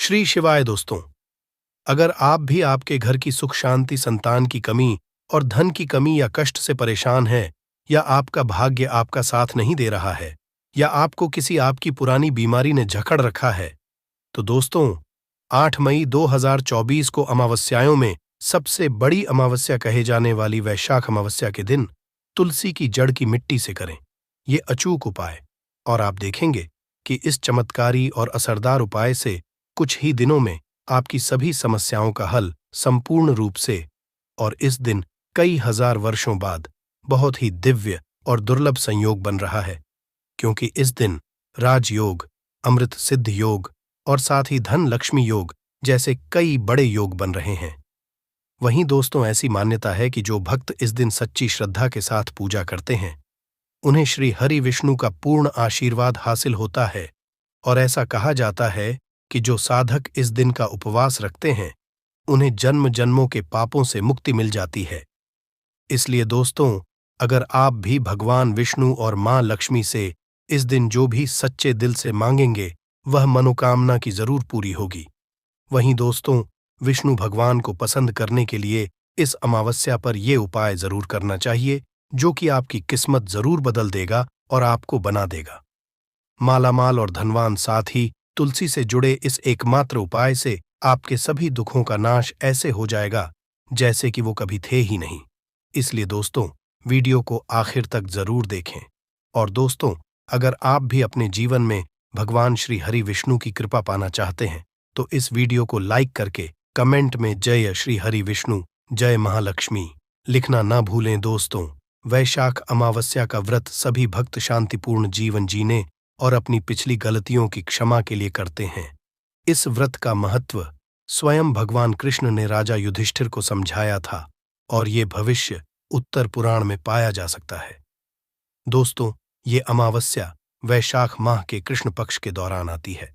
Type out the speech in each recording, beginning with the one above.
श्री शिवाय दोस्तों। अगर आप भी आपके घर की सुख शांति, संतान की कमी और धन की कमी या कष्ट से परेशान हैं, या आपका भाग्य आपका साथ नहीं दे रहा है, या आपको किसी आपकी पुरानी बीमारी ने जकड़ रखा है, तो दोस्तों 8 मई 2024 को अमावस्याओं में सबसे बड़ी अमावस्या कहे जाने वाली वैशाख अमावस्या के दिन तुलसी की जड़ की मिट्टी से करें ये अचूक उपाय, और आप देखेंगे कि इस चमत्कारी और असरदार उपाय से कुछ ही दिनों में आपकी सभी समस्याओं का हल संपूर्ण रूप से, और इस दिन कई हजार वर्षों बाद बहुत ही दिव्य और दुर्लभ संयोग बन रहा है, क्योंकि इस दिन राजयोग, अमृत सिद्ध योग और साथ ही धन लक्ष्मी योग जैसे कई बड़े योग बन रहे हैं। वहीं दोस्तों ऐसी मान्यता है कि जो भक्त इस दिन सच्ची श्रद्धा के साथ पूजा करते हैं, उन्हें श्री हरि विष्णु का पूर्ण आशीर्वाद हासिल होता है, और ऐसा कहा जाता है कि जो साधक इस दिन का उपवास रखते हैं, उन्हें जन्म जन्मों के पापों से मुक्ति मिल जाती है। इसलिए दोस्तों, अगर आप भी भगवान विष्णु और मां लक्ष्मी से इस दिन जो भी सच्चे दिल से मांगेंगे, वह मनोकामना की जरूर पूरी होगी। वहीं दोस्तों, विष्णु भगवान को पसंद करने के लिए इस अमावस्या पर यह उपाय जरूर करना चाहिए, जो कि आपकी किस्मत जरूर बदल देगा और आपको बना देगा मालामाल और धनवान। साथ ही तुलसी से जुड़े इस एकमात्र उपाय से आपके सभी दुखों का नाश ऐसे हो जाएगा जैसे कि वो कभी थे ही नहीं। इसलिए दोस्तों, वीडियो को आखिर तक जरूर देखें। और दोस्तों, अगर आप भी अपने जीवन में भगवान श्री हरि विष्णु की कृपा पाना चाहते हैं, तो इस वीडियो को लाइक करके कमेंट में जय श्री हरि विष्णु, जय महालक्ष्मी लिखना ना भूलें। दोस्तों, वैशाख अमावस्या का व्रत सभी भक्त शांतिपूर्ण जीवन जीने और अपनी पिछली गलतियों की क्षमा के लिए करते हैं। इस व्रत का महत्व स्वयं भगवान कृष्ण ने राजा युधिष्ठिर को समझाया था, और ये भविष्य उत्तर पुराण में पाया जा सकता है। दोस्तों, ये अमावस्या वैशाख माह के कृष्ण पक्ष के दौरान आती है।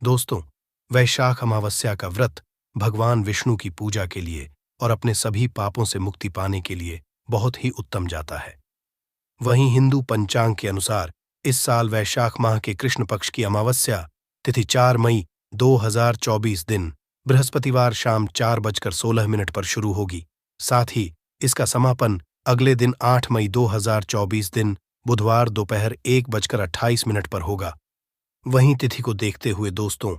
दोस्तों, वैशाख अमावस्या का व्रत भगवान विष्णु की पूजा के लिए और अपने सभी पापों से मुक्ति पाने के लिए बहुत ही उत्तम जाता है। वहीं हिंदू पंचांग के अनुसार इस साल वैशाख माह के कृष्ण पक्ष की अमावस्या तिथि 4 मई 2024 दिन बृहस्पतिवार शाम 4:16 पर शुरू होगी। साथ ही इसका समापन अगले दिन 8 मई 2024 दिन बुधवार दोपहर 1:28 पर होगा। वहीं तिथि को देखते हुए दोस्तों,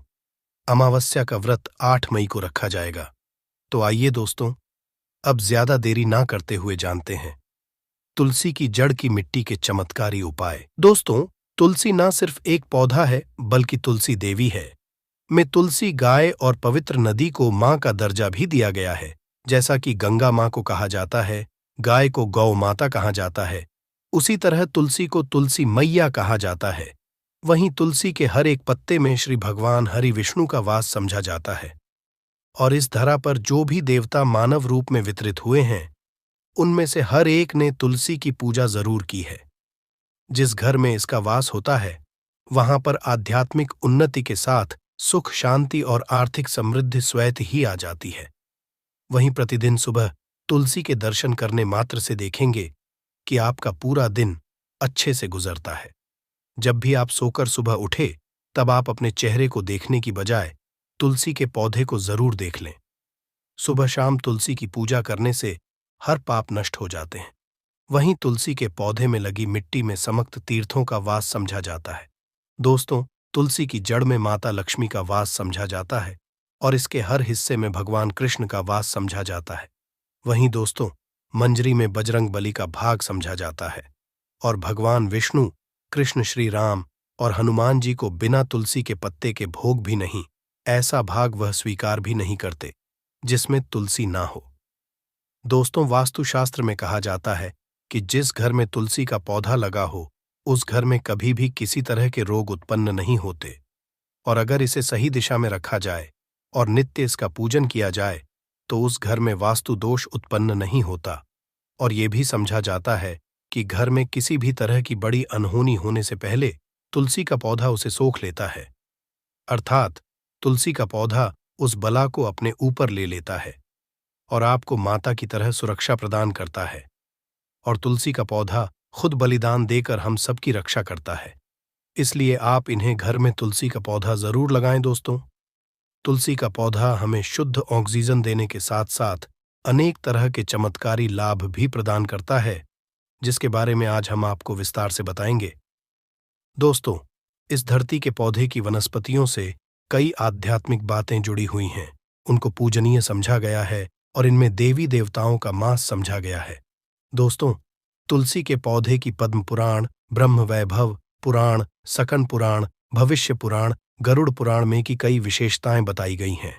अमावस्या का व्रत 8 मई को रखा जाएगा। तो आइए दोस्तों, अब ज्यादा देरी ना करते हुए जानते हैं तुलसी की जड़ की मिट्टी के चमत्कारी उपाय। दोस्तों, तुलसी ना सिर्फ एक पौधा है, बल्कि तुलसी देवी है। में तुलसी गाय और पवित्र नदी को मां का दर्जा भी दिया गया है। जैसा कि गंगा मां को कहा जाता है, गाय को गौ माता कहा जाता है, उसी तरह तुलसी को तुलसी मैया कहा जाता है। वहीं तुलसी के हर एक पत्ते में श्री भगवान हरि विष्णु का वास समझा जाता है, और इस धरा पर जो भी देवता मानव रूप में वितरित हुए हैं, उनमें से हर एक ने तुलसी की पूजा जरूर की है। जिस घर में इसका वास होता है, वहां पर आध्यात्मिक उन्नति के साथ सुख शांति और आर्थिक समृद्धि स्वैत ही आ जाती है। वहीं प्रतिदिन सुबह तुलसी के दर्शन करने मात्र से देखेंगे कि आपका पूरा दिन अच्छे से गुजरता है। जब भी आप सोकर सुबह उठे, तब आप अपने चेहरे को देखने की बजाय तुलसी के पौधे को जरूर देख लें। सुबह शाम तुलसी की पूजा करने से हर पाप नष्ट हो जाते हैं। वहीं तुलसी के पौधे में लगी मिट्टी में समस्त तीर्थों का वास समझा जाता है। दोस्तों, तुलसी की जड़ में माता लक्ष्मी का वास समझा जाता है, और इसके हर हिस्से में भगवान कृष्ण का वास समझा जाता है। वहीं दोस्तों, मंजरी में बजरंग बली का भाग समझा जाता है, और भगवान विष्णु, कृष्ण, श्री राम और हनुमान जी को बिना तुलसी के पत्ते के भोग भी नहीं, ऐसा भाग वह स्वीकार भी नहीं करते जिसमें तुलसी ना हो। दोस्तों, वास्तुशास्त्र में कहा जाता है कि जिस घर में तुलसी का पौधा लगा हो, उस घर में कभी भी किसी तरह के रोग उत्पन्न नहीं होते, और अगर इसे सही दिशा में रखा जाए और नित्य इसका पूजन किया जाए, तो उस घर में वास्तु दोष उत्पन्न नहीं होता। और ये भी समझा जाता है कि घर में किसी भी तरह की बड़ी अनहोनी होने से पहले तुलसी का पौधा उसे सोख लेता है, अर्थात तुलसी का पौधा उस बला को अपने ऊपर ले लेता है और आपको माता की तरह सुरक्षा प्रदान करता है। और तुलसी का पौधा खुद बलिदान देकर हम सबकी रक्षा करता है। इसलिए आप इन्हें घर में तुलसी का पौधा जरूर लगाएं दोस्तों। तुलसी का पौधा हमें शुद्ध ऑक्सीजन देने के साथ साथ अनेक तरह के चमत्कारी लाभ भी प्रदान करता है, जिसके बारे में आज हम आपको विस्तार से बताएंगे। दोस्तों, इस धरती के पौधे की वनस्पतियों से कई आध्यात्मिक बातें जुड़ी हुई हैं। उनको पूजनीय समझा गया है और इनमें देवी देवताओं का मास समझा गया है। दोस्तों, तुलसी के पौधे की पद्म पुराण, ब्रह्म वैभव पुराण, सकन पुराण, भविष्य पुराण, गरुड़ पुराण में की कई विशेषताएं बताई गई हैं।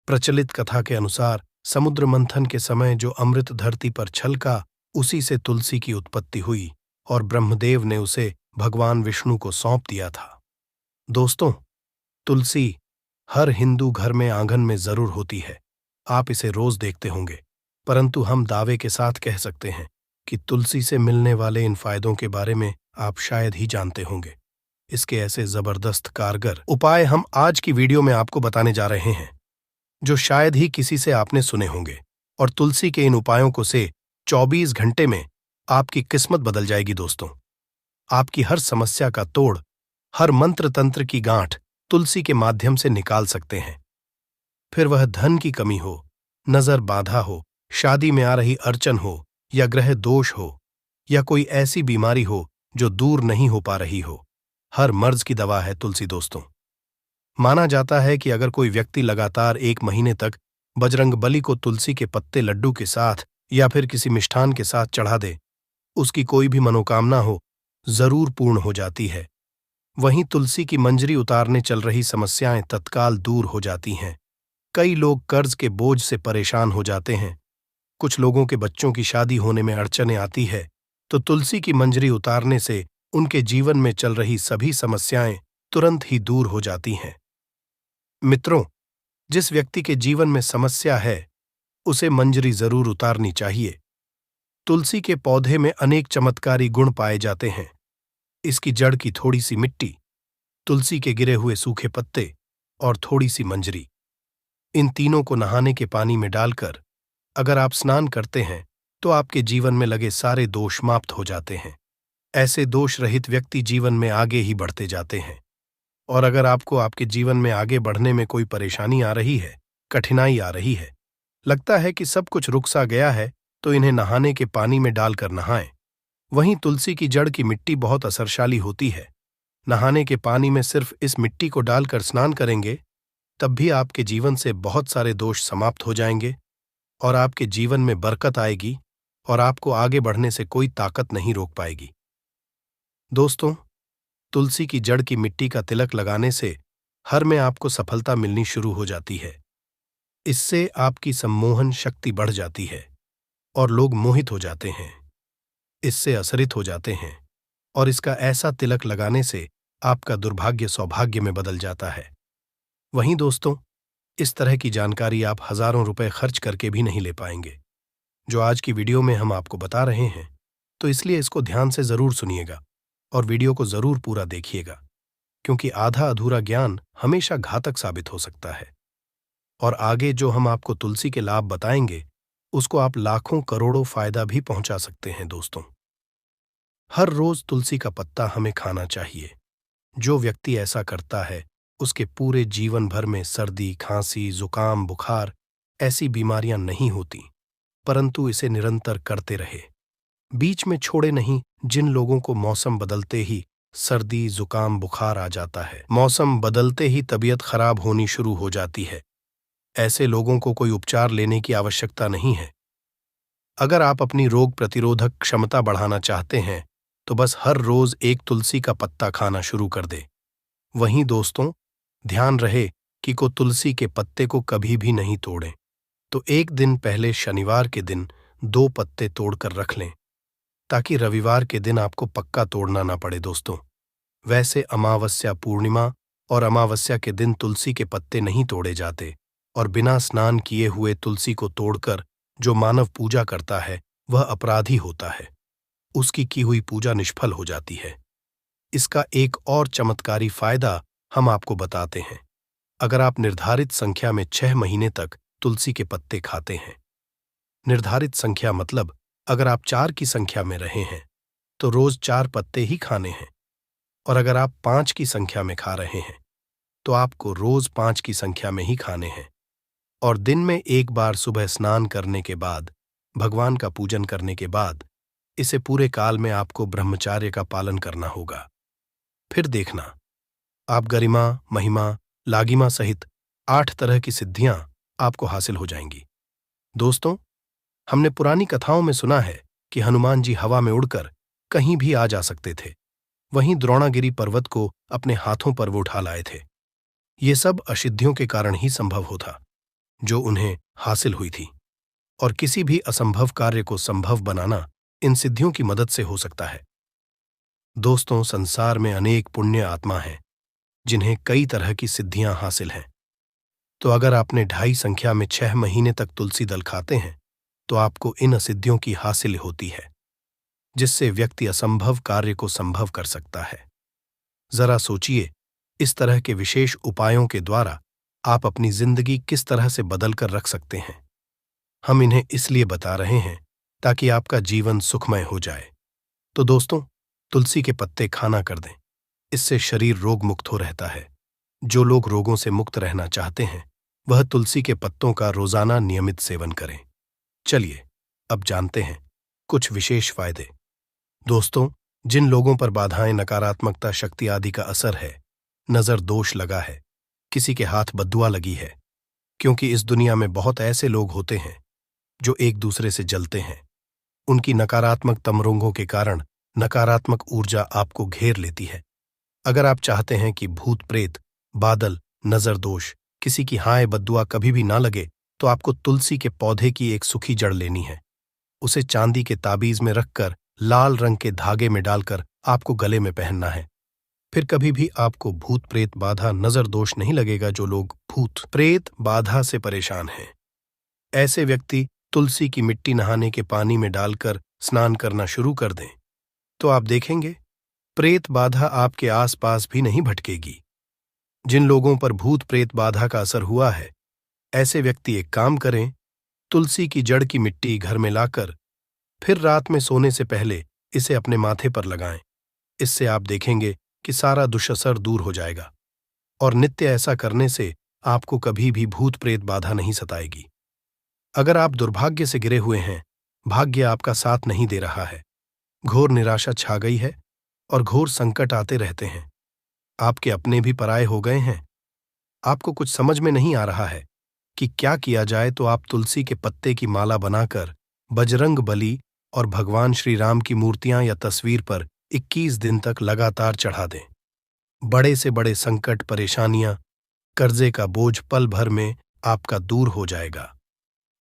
प्रचलित कथा के अनुसार समुद्र मंथन के समय जो अमृत धरती पर छलका, उसी से तुलसी की उत्पत्ति हुई और ब्रह्मदेव ने उसे भगवान विष्णु को सौंप दिया था। दोस्तों, तुलसी हर हिंदू घर में आंगन में जरूर होती है। आप इसे रोज देखते होंगे, परंतु हम दावे के साथ कह सकते हैं कि तुलसी से मिलने वाले इन फायदों के बारे में आप शायद ही जानते होंगे। इसके ऐसे जबरदस्त कारगर उपाय हम आज की वीडियो में आपको बताने जा रहे हैं, जो शायद ही किसी से आपने सुने होंगे। और तुलसी के इन उपायों को से 24 घंटे में आपकी किस्मत बदल जाएगी। दोस्तों, आपकी हर समस्या का तोड़, हर मंत्र तंत्र की गांठ तुलसी के माध्यम से निकाल सकते हैं। फिर वह धन की कमी हो, नजर बाधा हो, शादी में आ रही अड़चन हो, या ग्रह दोष हो, या कोई ऐसी बीमारी हो जो दूर नहीं हो पा रही हो, हर मर्ज की दवा है तुलसी। दोस्तों, माना जाता है कि अगर कोई व्यक्ति लगातार 1 महीने तक बजरंगबली को तुलसी के पत्ते लड्डू के साथ या फिर किसी मिष्ठान के साथ चढ़ा दे, उसकी कोई भी मनोकामना हो जरूर पूर्ण हो जाती है। वहीं तुलसी की मंजरी उतारने चल रही समस्याएं तत्काल दूर हो जाती हैं। कई लोग कर्ज के बोझ से परेशान हो जाते हैं। कुछ लोगों के बच्चों की शादी होने में अड़चनें आती है, तो तुलसी की मंजरी उतारने से उनके जीवन में चल रही सभी समस्याएं तुरंत ही दूर हो जाती हैं। मित्रों, जिस व्यक्ति के जीवन में समस्या है, उसे मंजरी जरूर उतारनी चाहिए। तुलसी के पौधे में अनेक चमत्कारी गुण पाए जाते हैं। इसकी जड़ की थोड़ी सी मिट्टी, तुलसी के गिरे हुए सूखे पत्ते और थोड़ी सी मंजरी, इन तीनों को नहाने के पानी में डालकर अगर आप स्नान करते हैं तो आपके जीवन में लगे सारे दोष समाप्त हो जाते हैं। ऐसे दोष रहित व्यक्ति जीवन में आगे ही बढ़ते जाते हैं। और अगर आपको आपके जीवन में आगे बढ़ने में कोई परेशानी आ रही है, कठिनाई आ रही है, लगता है कि सब कुछ रुक सा गया है, तो इन्हें नहाने के पानी में डालकर नहाएं। वहीं तुलसी की जड़ की मिट्टी बहुत असरशाली होती है। नहाने के पानी में सिर्फ इस मिट्टी को डालकर स्नान करेंगे, तब भी आपके जीवन से बहुत सारे दोष समाप्त हो जाएंगे और आपके जीवन में बरकत आएगी और आपको आगे बढ़ने से कोई ताकत नहीं रोक पाएगी। दोस्तों, तुलसी की जड़ की मिट्टी का तिलक लगाने से हर में आपको सफलता मिलनी शुरू हो जाती है। इससे आपकी सम्मोहन शक्ति बढ़ जाती है और लोग मोहित हो जाते हैं, इससे असरित हो जाते हैं, और इसका ऐसा तिलक लगाने से आपका दुर्भाग्य सौभाग्य में बदल जाता है। वहीं दोस्तों, इस तरह की जानकारी आप हजारों रुपए खर्च करके भी नहीं ले पाएंगे, जो आज की वीडियो में हम आपको बता रहे हैं। तो इसलिए इसको ध्यान से जरूर सुनिएगा और वीडियो को जरूर पूरा देखिएगा, क्योंकि आधा अधूरा ज्ञान हमेशा घातक साबित हो सकता है। और आगे जो हम आपको तुलसी के लाभ बताएंगे, उसको आप लाखों करोड़ों फायदा भी पहुंचा सकते हैं। दोस्तों, हर रोज तुलसी का पत्ता हमें खाना चाहिए। जो व्यक्ति ऐसा करता है, उसके पूरे जीवन भर में सर्दी, खांसी, जुकाम, बुखार ऐसी बीमारियां नहीं होती, परंतु इसे निरंतर करते रहे, बीच में छोड़े नहीं। जिन लोगों को मौसम बदलते ही सर्दी, जुकाम, बुखार आ जाता है, मौसम बदलते ही तबीयत खराब होनी शुरू हो जाती है, ऐसे लोगों को कोई उपचार लेने की आवश्यकता नहीं है। अगर आप अपनी रोग प्रतिरोधक क्षमता बढ़ाना चाहते हैं, तो बस हर रोज एक तुलसी का पत्ता खाना शुरू कर दे। वहीं दोस्तों, ध्यान रहे कि को तुलसी के पत्ते को कभी भी नहीं तोड़ें, तो एक दिन पहले शनिवार के दिन 2 पत्ते तोड़कर रख लें, ताकि रविवार के दिन आपको पक्का तोड़ना ना पड़े। दोस्तों, वैसे अमावस्या, पूर्णिमा और अमावस्या के दिन तुलसी के पत्ते नहीं तोड़े जाते, और बिना स्नान किए हुए तुलसी को तोड़कर जो मानव पूजा करता है, वह अपराधी होता है। उसकी की हुई पूजा निष्फल हो जाती है। इसका एक और चमत्कारी फायदा हम आपको बताते हैं। अगर आप निर्धारित संख्या में 6 महीने तक तुलसी के पत्ते खाते हैं, निर्धारित संख्या मतलब अगर आप 4 की संख्या में रहे हैं, तो रोज 4 पत्ते ही खाने हैं, और अगर आप 5 की संख्या में खा रहे हैं, तो आपको रोज 5 की संख्या में ही खाने हैं और दिन में एक बार सुबह स्नान करने के बाद, भगवान का पूजन करने के बाद इसे पूरे काल में आपको ब्रह्मचार्य का पालन करना होगा। फिर देखना, आप गरिमा, महिमा, लागिमा सहित 8 तरह की सिद्धियां आपको हासिल हो जाएंगी। दोस्तों, हमने पुरानी कथाओं में सुना है कि हनुमान जी हवा में उड़कर कहीं भी आ जा सकते थे। वहीं द्रोणागिरी पर्वत को अपने हाथों पर वो उठा लाए थे। ये सब असिद्धियों के कारण ही संभव होता जो उन्हें हासिल हुई थी, और किसी भी असंभव कार्य को संभव बनाना इन सिद्धियों की मदद से हो सकता है। दोस्तों, संसार में अनेक पुण्य आत्मा हैं जिन्हें कई तरह की सिद्धियां हासिल हैं। तो अगर आपने 2.5 संख्या में 6 महीने तक तुलसी दल खाते हैं तो आपको इन असिद्धियों की हासिल होती है, जिससे व्यक्ति असंभव कार्य को संभव कर सकता है। जरा सोचिए, इस तरह के विशेष उपायों के द्वारा आप अपनी जिंदगी किस तरह से बदल कर रख सकते हैं। हम इन्हें इसलिए बता रहे हैं ताकि आपका जीवन सुखमय हो जाए। तो दोस्तों, तुलसी के पत्ते खाना कर दें, इससे शरीर रोग मुक्त हो रहता है। जो लोग रोगों से मुक्त रहना चाहते हैं वह तुलसी के पत्तों का रोजाना नियमित सेवन करें। चलिए अब जानते हैं कुछ विशेष फायदे। दोस्तों, जिन लोगों पर बाधाएं, नकारात्मकता, शक्ति आदि का असर है, नजर दोष लगा है, किसी के हाथ बद्दुआ लगी है, क्योंकि इस दुनिया में बहुत ऐसे लोग होते हैं जो एक दूसरे से जलते हैं। उनकी नकारात्मक तमरोंगों के कारण नकारात्मक ऊर्जा आपको घेर लेती है। अगर आप चाहते हैं कि भूत प्रेत, बादल, नजर दोष, किसी की हाय बद्दुआ कभी भी ना लगे, तो आपको तुलसी के पौधे की एक सूखी जड़ लेनी है। उसे चांदी के ताबीज में रखकर लाल रंग के धागे में डालकर आपको गले में पहनना है। फिर कभी भी आपको भूत प्रेत बाधा, नजर दोष नहीं लगेगा। जो लोग भूत प्रेत बाधा से परेशान हैं, ऐसे व्यक्ति तुलसी की मिट्टी नहाने के पानी में डालकर स्नान करना शुरू कर दें, तो आप देखेंगे प्रेत बाधा आपके आसपास भी नहीं भटकेगी। जिन लोगों पर भूत प्रेत बाधा का असर हुआ है, ऐसे व्यक्ति एक काम करें, तुलसी की जड़ की मिट्टी घर में लाकर फिर रात में सोने से पहले इसे अपने माथे पर लगाएं। इससे आप देखेंगे कि सारा दुष्असर दूर हो जाएगा और नित्य ऐसा करने से आपको कभी भी भूत प्रेत बाधा नहीं सताएगी। अगर आप दुर्भाग्य से गिरे हुए हैं, भाग्य आपका साथ नहीं दे रहा है, घोर निराशा छा गई है और घोर संकट आते रहते हैं, आपके अपने भी पराये हो गए हैं, आपको कुछ समझ में नहीं आ रहा है कि क्या किया जाए, तो आप तुलसी के पत्ते की माला बनाकर बजरंग बली और भगवान श्री राम की मूर्तियां या तस्वीर पर 21 दिन तक लगातार चढ़ा दें। बड़े से बड़े संकट, परेशानियां, कर्जे का बोझ पल भर में आपका दूर हो जाएगा।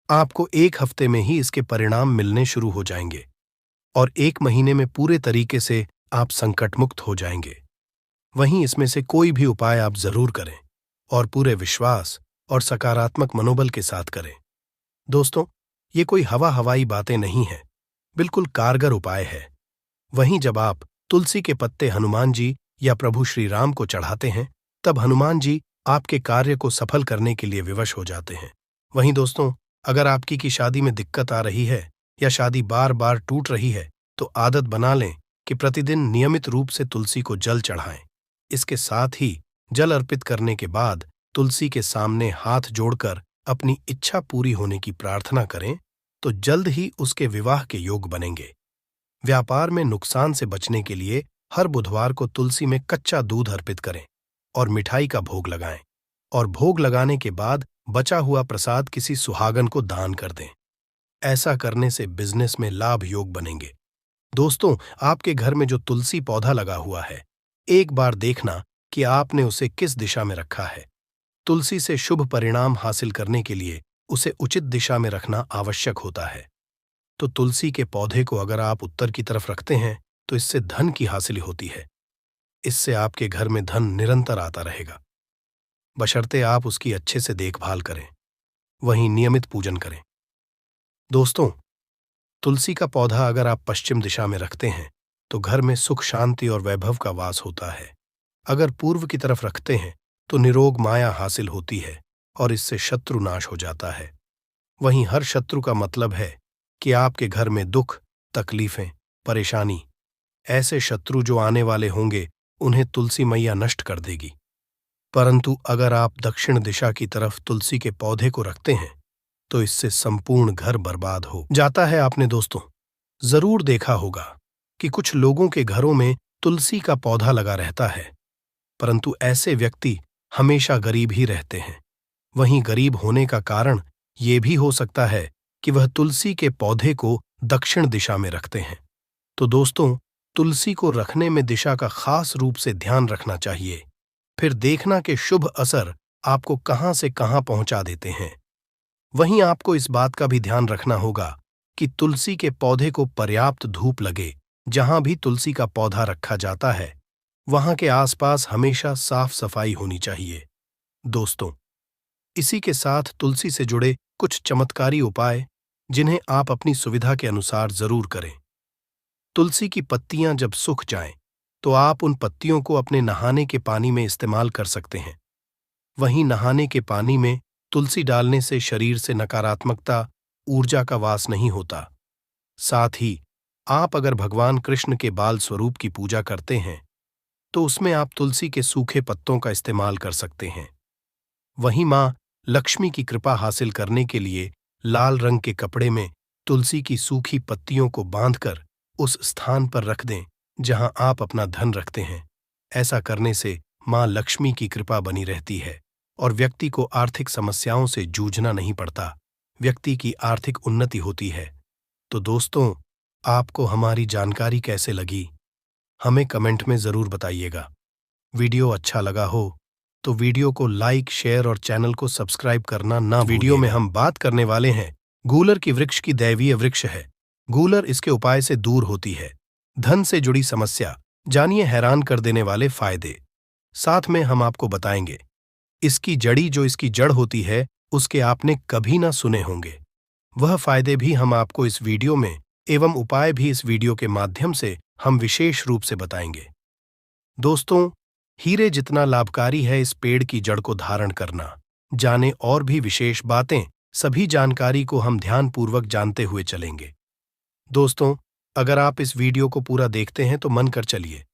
आपको 1 हफ्ते में ही इसके परिणाम मिलने शुरू हो जाएंगे और 1 महीने में पूरे तरीके से आप संकट मुक्त हो जाएंगे। वहीं इसमें से कोई भी उपाय आप जरूर करें और पूरे विश्वास और सकारात्मक मनोबल के साथ करें। दोस्तों, ये कोई हवाई बातें नहीं हैं, बिल्कुल कारगर उपाय है। वहीं जब आप तुलसी के पत्ते हनुमान जी या प्रभु श्री राम को चढ़ाते हैं, तब हनुमान जी आपके कार्य को सफल करने के लिए विवश हो जाते हैं। वहीं दोस्तों, अगर आपकी की शादी में दिक्कत आ रही है या शादी बार बार टूट रही है, तो आदत बना लें कि प्रतिदिन नियमित रूप से तुलसी को जल चढ़ाएं। इसके साथ ही जल अर्पित करने के बाद तुलसी के सामने हाथ जोड़कर अपनी इच्छा पूरी होने की प्रार्थना करें, तो जल्द ही उसके विवाह के योग बनेंगे। व्यापार में नुकसान से बचने के लिए हर बुधवार को तुलसी में कच्चा दूध अर्पित करें और मिठाई का भोग लगाएं, और भोग लगाने के बाद बचा हुआ प्रसाद किसी सुहागन को दान कर दें। ऐसा करने से बिजनेस में लाभ योग बनेंगे। दोस्तों, आपके घर में जो तुलसी पौधा लगा हुआ है, एक बार देखना कि आपने उसे किस दिशा में रखा है। तुलसी से शुभ परिणाम हासिल करने के लिए उसे उचित दिशा में रखना आवश्यक होता है। तो तुलसी के पौधे को अगर आप उत्तर की तरफ रखते हैं, तो इससे धन की हासिल होती है। इससे आपके घर में धन निरंतर आता रहेगा, बशर्ते आप उसकी अच्छे से देखभाल करें, वहीं नियमित पूजन करें। दोस्तों, तुलसी का पौधा अगर आप पश्चिम दिशा में रखते हैं, तो घर में सुख, शांति और वैभव का वास होता है। अगर पूर्व की तरफ रखते हैं, तो निरोग माया हासिल होती है और इससे शत्रु नाश हो जाता है। वहीं हर शत्रु का मतलब है कि आपके घर में दुख, तकलीफें, परेशानी, ऐसे शत्रु जो आने वाले होंगे, उन्हें तुलसी मैया नष्ट कर देगी। परंतु अगर आप दक्षिण दिशा की तरफ तुलसी के पौधे को रखते हैं तो इससे संपूर्ण घर बर्बाद हो जाता है। आपने दोस्तों जरूर देखा होगा कि कुछ लोगों के घरों में तुलसी का पौधा लगा रहता है, परंतु ऐसे व्यक्ति हमेशा गरीब ही रहते हैं। वहीं गरीब होने का कारण ये भी हो सकता है कि वह तुलसी के पौधे को दक्षिण दिशा में रखते हैं। तो दोस्तों, तुलसी को रखने में दिशा का खास रूप से ध्यान रखना चाहिए। फिर देखना कि शुभ असर आपको कहां से कहां पहुंचा देते हैं। वहीं आपको इस बात का भी ध्यान रखना होगा कि तुलसी के पौधे को पर्याप्त धूप लगे। जहां भी तुलसी का पौधा रखा जाता है वहां के आसपास हमेशा साफ सफाई होनी चाहिए। दोस्तों, इसी के साथ तुलसी से जुड़े कुछ चमत्कारी उपाय जिन्हें आप अपनी सुविधा के अनुसार जरूर करें। तुलसी की पत्तियां जब सूख जाएं, तो आप उन पत्तियों को अपने नहाने के पानी में इस्तेमाल कर सकते हैं। वहीं नहाने के पानी में तुलसी डालने से शरीर से नकारात्मकता, ऊर्जा का वास नहीं होता। साथ ही आप अगर भगवान कृष्ण के बाल स्वरूप की पूजा करते हैं तो उसमें आप तुलसी के सूखे पत्तों का इस्तेमाल कर सकते हैं। वहीं मां लक्ष्मी की कृपा हासिल करने के लिए लाल रंग के कपड़े में तुलसी की सूखी पत्तियों को बांधकर उस स्थान पर रख दें जहां आप अपना धन रखते हैं। ऐसा करने से मां लक्ष्मी की कृपा बनी रहती है और व्यक्ति को आर्थिक समस्याओं से जूझना नहीं पड़ता। व्यक्ति की आर्थिक उन्नति होती है। तो दोस्तों, आपको हमारी जानकारी कैसे लगी हमें कमेंट में जरूर बताइएगा। वीडियो अच्छा लगा हो तो वीडियो को लाइक, शेयर और चैनल को सब्सक्राइब करना ना भूलिएगा। वीडियो में हम बात करने वाले हैं गूलर की वृक्ष की दैवीय वृक्ष है। गूलर इसके उपाय से दूर होती है। धन से जुड़ी समस्या, जानिए हैरान कर देने वाले फायदे। साथ में हम आपको बताएंगे इसकी जड़ी, जो इसकी जड़ होती है उसके आपने कभी ना सुने होंगे। वह फायदे भी हम आपको इस वीडियो में एवं उपाय भी इस वीडियो के माध्यम से हम विशेष रूप से बताएंगे। दोस्तों, हीरे जितना लाभकारी है इस पेड़ की जड़ को धारण करना। जाने और भी विशेष बातें, सभी जानकारी को हम ध्यानपूर्वक जानते हुए चलेंगे। दोस्तों, अगर आप इस वीडियो को पूरा देखते हैं तो मन कर चलिए।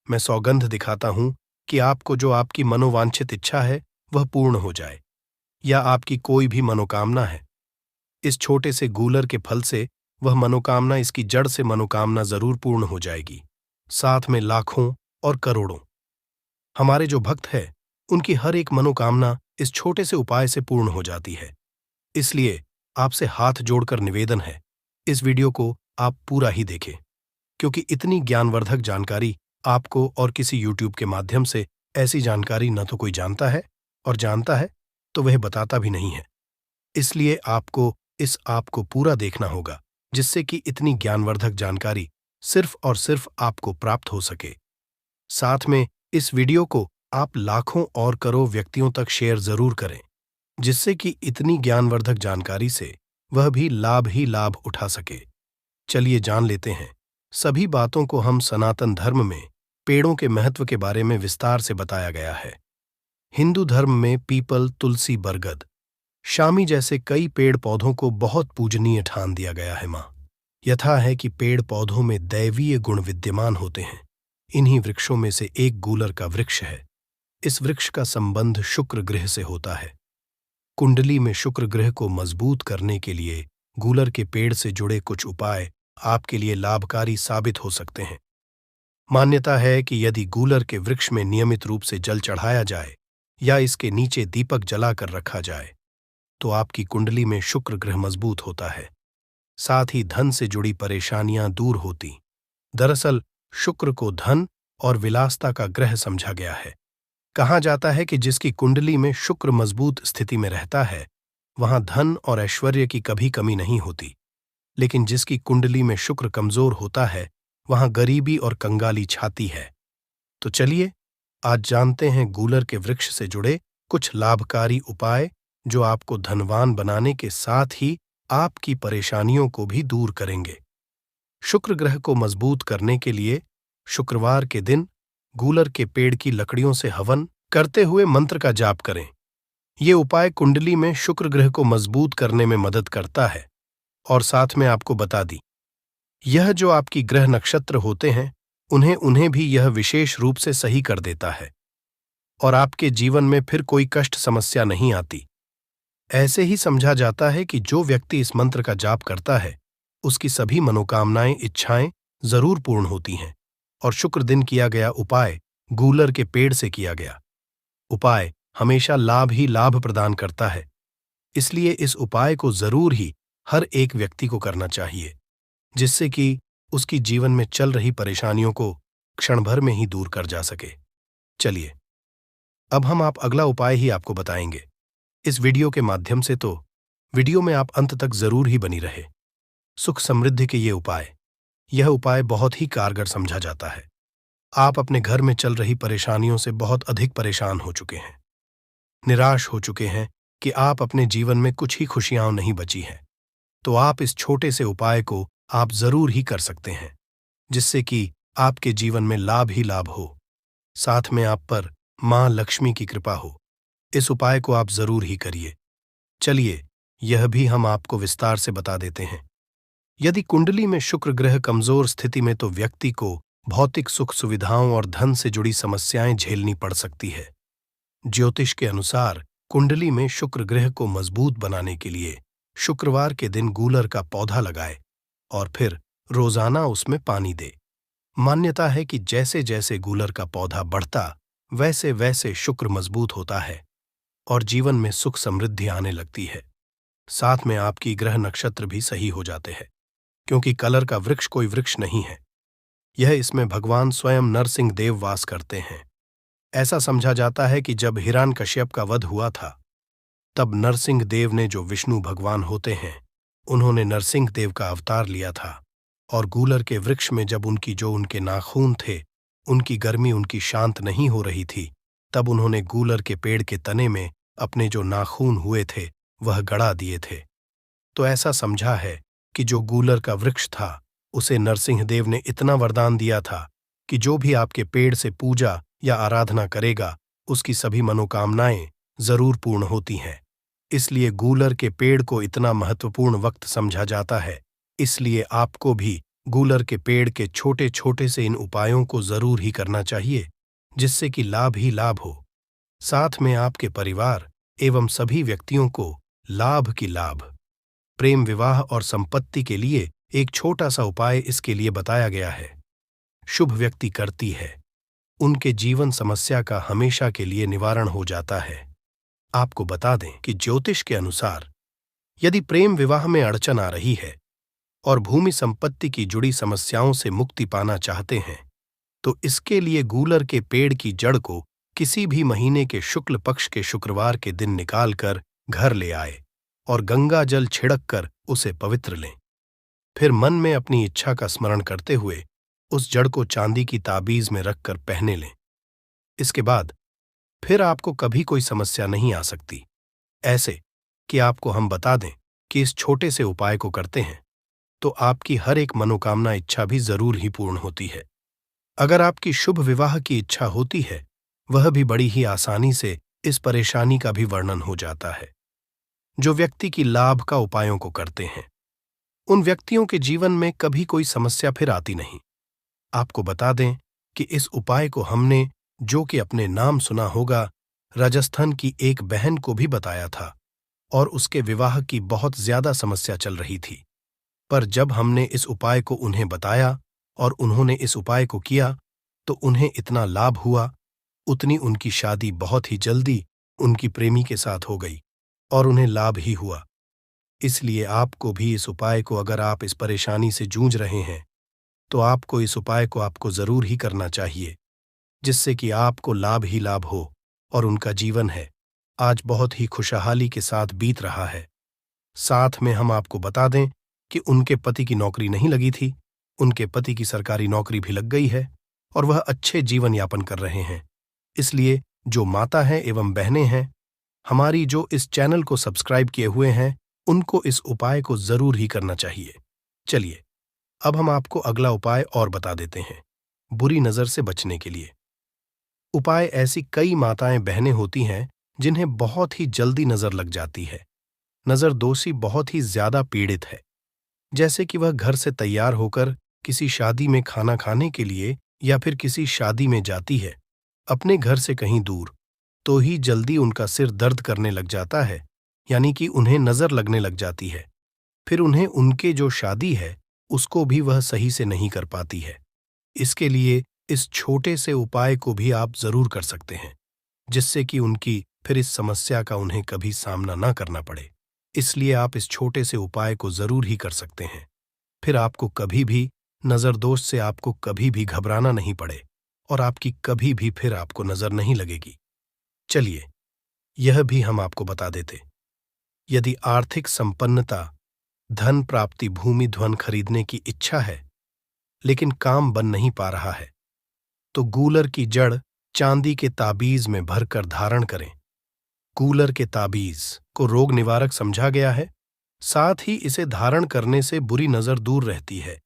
मैं सौगंध दिखाता हूं कि आपको जो आपकी मनोवांछित इच्छा है वह पूर्ण हो जाए, या आपकी कोई भी मनोकामना है। इस छोटे से गूलर के फल से वह मनोकामना, इसकी जड़ से मनोकामना जरूर पूर्ण हो जाएगी। साथ में लाखों और करोड़ों हमारे जो भक्त हैं उनकी हर एक मनोकामना इस छोटे से उपाय से पूर्ण हो जाती है। इसलिए आपसे हाथ जोड़कर निवेदन है, इस वीडियो को आप पूरा ही देखें, क्योंकि इतनी ज्ञानवर्धक जानकारी आपको और किसी यूट्यूब के माध्यम से ऐसी जानकारी न तो कोई जानता है, और जानता है तो वह बताता भी नहीं है। इसलिए आपको इस आप को पूरा देखना होगा, जिससे कि इतनी ज्ञानवर्धक जानकारी सिर्फ और सिर्फ आपको प्राप्त हो सके। साथ में इस वीडियो को आप लाखों और करोड़ों व्यक्तियों तक शेयर जरूर करें, जिससे कि इतनी ज्ञानवर्धक जानकारी से वह भी लाभ उठा सके। चलिए जान लेते हैं सभी बातों को। हम सनातन धर्म में पेड़ों के महत्व के बारे में विस्तार से बताया गया है। हिंदू धर्म में पीपल, तुलसी, बरगद, शामी जैसे कई पेड़ पौधों को बहुत पूजनीय ठान दिया गया है। मां यथा है कि पेड़ पौधों में दैवीय गुण विद्यमान होते हैं। इन्हीं वृक्षों में से एक गूलर का वृक्ष है। इस वृक्ष का संबंध शुक्र ग्रह से होता है। कुंडली में शुक्र ग्रह को मजबूत करने के लिए गूलर के पेड़ से जुड़े कुछ उपाय आपके लिए लाभकारी साबित हो सकते हैं। मान्यता है कि यदि गूलर के वृक्ष में नियमित रूप से जल चढ़ाया जाए या इसके नीचे दीपक जलाकर रखा जाए तो आपकी कुंडली में शुक्र ग्रह मजबूत होता है। साथ ही धन से जुड़ी परेशानियां दूर होती। दरअसल शुक्र को धन और विलासता का ग्रह समझा गया है। कहा जाता है कि जिसकी कुंडली में शुक्र मजबूत स्थिति में रहता है वहां धन और ऐश्वर्य की कभी कमी नहीं होती, लेकिन जिसकी कुंडली में शुक्र कमजोर होता है वहां गरीबी और कंगाली छाती है। तो चलिए आज जानते हैं गूलर के वृक्ष से जुड़े कुछ लाभकारी उपाय, जो आपको धनवान बनाने के साथ ही आपकी परेशानियों को भी दूर करेंगे। शुक्र ग्रह को मजबूत करने के लिए शुक्रवार के दिन गूलर के पेड़ की लकड़ियों से हवन करते हुए मंत्र का जाप करें। ये उपाय कुंडली में शुक्र ग्रह को मजबूत करने में मदद करता है। और साथ में आपको बता दी, यह जो आपकी ग्रह नक्षत्र होते हैं उन्हें भी यह विशेष रूप से सही कर देता है। और आपके जीवन में फिर कोई कष्ट समस्या नहीं आती। ऐसे ही समझा जाता है कि जो व्यक्ति इस मंत्र का जाप करता है उसकी सभी मनोकामनाएं इच्छाएं जरूर पूर्ण होती हैं। और शुक्र दिन किया गया उपाय गूलर के पेड़ से किया गया उपाय हमेशा लाभ ही लाभ प्रदान करता है। इसलिए इस उपाय को जरूर ही हर एक व्यक्ति को करना चाहिए, जिससे कि उसकी जीवन में चल रही परेशानियों को क्षण भर में ही दूर कर जा सके। चलिए, अब हम आप अगला उपाय ही आपको बताएंगे इस वीडियो के माध्यम से, तो वीडियो में आप अंत तक जरूर ही बनी रहे। सुख समृद्धि के यह उपाय बहुत ही कारगर समझा जाता है। आप अपने घर में चल रही परेशानियों से बहुत अधिक परेशान हो चुके हैं, निराश हो चुके हैं कि आप अपने जीवन में कुछ ही खुशियां नहीं बची हैं, तो आप इस छोटे से उपाय को आप जरूर ही कर सकते हैं, जिससे कि आपके जीवन में लाभ ही लाभ हो, साथ में आप पर मां लक्ष्मी की कृपा हो। इस उपाय को आप जरूर ही करिए। चलिए, यह भी हम आपको विस्तार से बता देते हैं। यदि कुंडली में शुक्र ग्रह कमजोर स्थिति में तो व्यक्ति को भौतिक सुख सुविधाओं और धन से जुड़ी समस्याएं झेलनी पड़ सकती है। ज्योतिष के अनुसार कुंडली में शुक्र ग्रह को मजबूत बनाने के लिए शुक्रवार के दिन गूलर का पौधा लगाए और फिर रोजाना उसमें पानी दे। मान्यता है कि जैसे जैसे गूलर का पौधा बढ़ता वैसे वैसे शुक्र मजबूत होता है और जीवन में सुख समृद्धि आने लगती है। साथ में आपकी ग्रह नक्षत्र भी सही हो जाते हैं, क्योंकि कलर का वृक्ष कोई वृक्ष नहीं है, इसमें भगवान स्वयं नरसिंह देव वास करते हैं। ऐसा समझा जाता है कि जब हिरण्यकश्यप का वध हुआ था, तब नरसिंह देव ने, जो विष्णु भगवान होते हैं, उन्होंने नरसिंह देव का अवतार लिया था और गूलर के वृक्ष में जब उनके नाखून थे, उनकी गर्मी उनकी शांत नहीं हो रही थी, तब उन्होंने गूलर के पेड़ के तने में अपने जो नाखून हुए थे वह गड़ा दिए थे। तो ऐसा समझा है कि जो गूलर का वृक्ष था उसे नरसिंह देव ने इतना वरदान दिया था कि जो भी आपके पेड़ से पूजा या आराधना करेगा उसकी सभी मनोकामनाएं जरूर पूर्ण होती हैं। इसलिए गूलर के पेड़ को इतना महत्वपूर्ण वक्त समझा जाता है। इसलिए आपको भी गूलर के पेड़ के छोटे छोटे से इन उपायों को जरूर ही करना चाहिए, जिससे कि लाभ ही लाभ हो, साथ में आपके परिवार एवं सभी व्यक्तियों को लाभ की लाभ। प्रेम विवाह और संपत्ति के लिए एक छोटा सा उपाय इसके लिए बताया गया है। शुभ व्यक्ति करती है, उनके जीवन समस्या का हमेशा के लिए निवारण हो जाता है। आपको बता दें कि ज्योतिष के अनुसार यदि प्रेम विवाह में अड़चन आ रही है और भूमि संपत्ति की जुड़ी समस्याओं से मुक्ति पाना चाहते हैं, तो इसके लिए गूलर के पेड़ की जड़ को किसी भी महीने के शुक्ल पक्ष के शुक्रवार के दिन निकालकर घर ले आए और गंगा जल छिड़क कर उसे पवित्र लें। फिर मन में अपनी इच्छा का स्मरण करते हुए उस जड़ को चांदी की ताबीज में रखकर पहने लें। इसके बाद फिर आपको कभी कोई समस्या नहीं आ सकती। ऐसे कि आपको हम बता दें कि इस छोटे से उपाय को करते हैं तो आपकी हर एक मनोकामना इच्छा भी जरूर ही पूर्ण होती है। अगर आपकी शुभ विवाह की इच्छा होती है, वह भी बड़ी ही आसानी से इस परेशानी का भी वर्णन हो जाता है। जो व्यक्ति की लाभ का उपायों को करते हैं, उन व्यक्तियों के जीवन में कभी कोई समस्या फिर आती नहीं। आपको बता दें कि इस उपाय को हमने, जो कि अपने नाम सुना होगा, राजस्थान की एक बहन को भी बताया था और उसके विवाह की बहुत ज्यादा समस्या चल रही थी। पर जब हमने इस उपाय को उन्हें बताया और उन्होंने इस उपाय को किया तो उन्हें इतना लाभ हुआ, उतनी उनकी शादी बहुत ही जल्दी उनकी प्रेमी के साथ हो गई और उन्हें लाभ ही हुआ। इसलिए आपको भी इस उपाय को, अगर आप इस परेशानी से जूझ रहे हैं, तो आपको इस उपाय को आपको जरूर ही करना चाहिए, जिससे कि आपको लाभ ही लाभ हो और उनका जीवन है आज बहुत ही खुशहाली के साथ बीत रहा है। साथ में हम आपको बता दें कि उनके पति की नौकरी नहीं लगी थी, उनके पति की सरकारी नौकरी भी लग गई है और वह अच्छे जीवन यापन कर रहे हैं। इसलिए जो माता हैं एवं बहनें हैं, हमारी जो इस चैनल को सब्सक्राइब किए हुए हैं, उनको इस उपाय को जरूर ही करना चाहिए। चलिए, अब हम आपको अगला उपाय और बता देते हैं बुरी नजर से बचने के लिए। उपाय ऐसी कई माताएं बहनें होती हैं जिन्हें बहुत ही जल्दी नजर लग जाती है। नजर दोषी बहुत ही ज्यादा पीड़ित है। जैसे कि वह घर से तैयार होकर किसी शादी में खाना खाने के लिए या फिर किसी शादी में जाती है, अपने घर से कहीं दूर, तो ही जल्दी उनका सिर दर्द करने लग जाता है, यानी कि उन्हें नजर लगने लग जाती है। फिर उन्हें उनके जो शादी है उसको भी वह सही से नहीं कर पाती है। इसके लिए इस छोटे से उपाय को भी आप जरूर कर सकते हैं, जिससे कि उनकी फिर इस समस्या का उन्हें कभी सामना ना करना पड़े। इसलिए आप इस छोटे से उपाय को जरूर ही कर सकते हैं। फिर आपको कभी भी नजरदोष से आपको कभी भी घबराना नहीं पड़े और आपकी कभी भी फिर आपको नजर नहीं लगेगी। चलिए, यह भी हम आपको बता देते। यदि आर्थिक संपन्नता, धन प्राप्ति, भूमि धन खरीदने की इच्छा है लेकिन काम बन नहीं पा रहा है, तो गूलर की जड़ चांदी के ताबीज में भरकर धारण करें। गूलर के ताबीज को रोग निवारक समझा गया है, साथ ही इसे धारण करने से बुरी नजर दूर रहती है।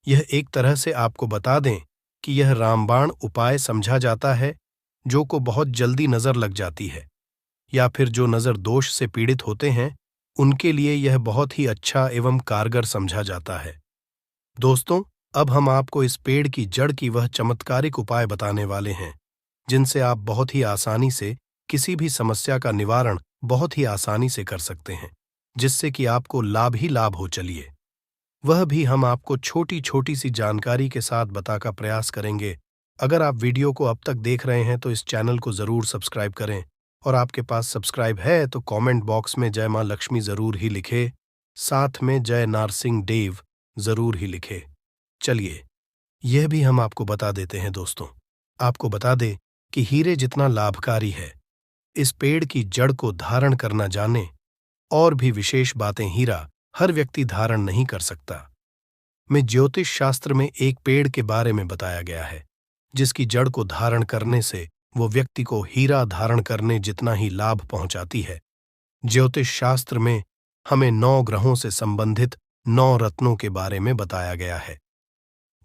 यह एक तरह से आपको बता दें कि यह रामबाण उपाय समझा जाता है, जो को बहुत जल्दी नजर लग जाती है, या फिर जो नजर दोष से पीड़ित होते हैं उनके लिए यह बहुत ही अच्छा एवं कारगर समझा जाता है। दोस्तों, अब हम आपको इस पेड़ की जड़ की वह चमत्कारिक उपाय बताने वाले हैं, जिनसे आप बहुत ही आसानी से किसी भी समस्या का निवारण बहुत ही आसानी से कर सकते हैं, जिससे कि आपको लाभ ही लाभ हो। चलिए, वह भी हम आपको छोटी छोटी सी जानकारी के साथ बता का प्रयास करेंगे। अगर आप वीडियो को अब तक देख रहे हैं तो इस चैनल को जरूर सब्सक्राइब करें, और आपके पास सब्सक्राइब है तो कमेंट बॉक्स में जय मां लक्ष्मी जरूर ही लिखे, साथ में जय नारसिंह देव जरूर ही लिखे। चलिए, यह भी हम आपको बता देते हैं। दोस्तों, आपको बता दें कि हीरे जितना लाभकारी है, इस पेड़ की जड़ को धारण करना जाने और भी विशेष बातें हीरा हर व्यक्ति धारण नहीं कर सकता। में ज्योतिष शास्त्र में एक पेड़ के बारे में बताया गया है, जिसकी जड़ को धारण करने से वो व्यक्ति को हीरा धारण करने जितना ही लाभ पहुंचाती है। ज्योतिष शास्त्र में हमें 9 ग्रहों से संबंधित 9 रत्नों के बारे में बताया गया है।